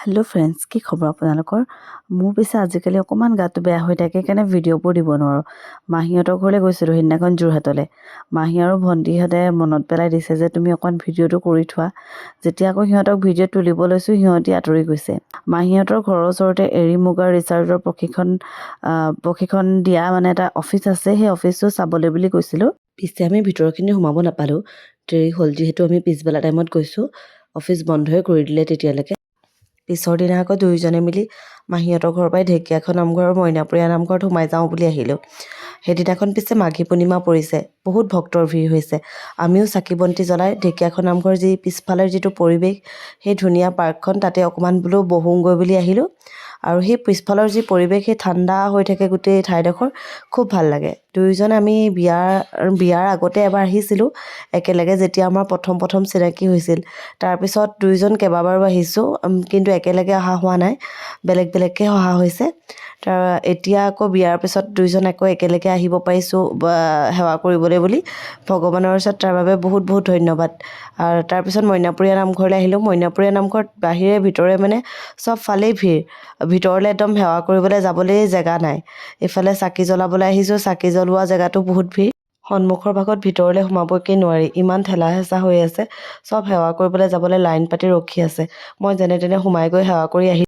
Hello' friends, কি খবৰ আপোনালোকৰ? মোৰ পিছে আজিকালি অকণমান গাটো বেয়া হৈ থাকে কাৰণে ভিডিঅ'বোৰ দিব নোৱাৰোঁ। মাহীহঁতৰ ঘৰলৈ গৈছিলোঁ সেইদিনাখন যোৰহাটলৈ। মাহী আৰু ভণ্টিহঁতে মনত পেলাই দিছে যে তুমি অকণমান ভিডিঅ'টো কৰি থোৱা। যেতিয়া আকৌ সিহঁতক ভিডিঅ' তুলিব লৈছোঁ সিহঁতি আঁতৰি গৈছে। মাহীহঁতৰ ঘৰৰ ওচৰতে এৰী মুগাৰ ৰিচাৰ্চৰ প্ৰশিক্ষণ দিয়া এটা অফিচ আছে। সেই অফিচটো চাবলৈ বুলি গৈছিলোঁ। পিছে আমি ভিতৰখিনি সোমাব নাপালোঁ, দেৰি হ'ল যিহেতু আমি পিছবেলা টাইমত গৈছোঁ। অফিচ বন্ধই কৰি দিলে তেতিয়ালৈকে। পিছৰ দিনা আকৌ দুয়োজনে মিলি মাহীহঁতৰ ঘৰৰ পৰাই ঢেকীয়াখোৱা নামঘৰ আৰু মইনাপৰীয়া নামঘৰত সোমাই যাওঁ বুলি আহিলোঁ। সেইদিনাখন পিছে মাঘী পূৰ্ণিমা পৰিছে, বহুত ভক্তৰ ভিৰ হৈছে। আমিও চাকি বন্তি জ্বলাই ঢেকীয়াখোৱা নামঘৰ পিছফালৰ যিটো পৰিৱেশ, সেই ধুনীয়া পাৰ্কখন তাতে অকণমান বোলো বহোংগৈ বুলি আহিলোঁ। আৰু সেই পিছফালৰ যি পৰিৱেশ, সেই ঠাণ্ডা হৈ থাকে গোটেই ঠাইডোখৰ, খুব ভাল লাগে। দুয়োজন আমি বিয়াৰ আগতে এবাৰ আহিছিলোঁ একেলগে, যেতিয়া আমাৰ প্ৰথম চিনাকি হৈছিল। তাৰপিছত দুয়োজন কেইবাবাৰো আহিছোঁ, কিন্তু একেলগে অহা হোৱা নাই, বেলেগ বেলেগকৈ অহা হৈছে। এতিয়া আকৌ বিয়াৰ পিছত দুয়োজন আকৌ একেলগে আহিব পাৰিছোঁ সেৱা কৰিবলৈ বুলি ভগৱানৰ ওচৰত, তাৰ বাবে বহুত বহুত ধন্যবাদ। আৰু তাৰপিছত মইনাপৰীয়া নামঘৰলৈ আহিলোঁ। মইনাপৰীয়া নামঘৰত বাহিৰে ভিতৰে চব ফালেই ভিৰ। ভিতৰলৈ একদম সেৱা কৰিবলৈ যাবলৈ জেগা নাই। এইফালে চাকি জ্বলাবলৈ আহিছোঁ, চাকি জ্বলোৱা জেগাটো বহুত ভিৰ। সন্মুখৰ ভাগত ভিতৰলৈ সোমাবকৈ নোৱাৰি, ইমান ঠেলা হেঁচা হৈ আছে। চব সেৱা কৰিবলৈ যাবলৈ লাইন পাতি ৰখি আছে। মই যেনে তেনে সোমাই গৈ সেৱা কৰি আহিলোঁ।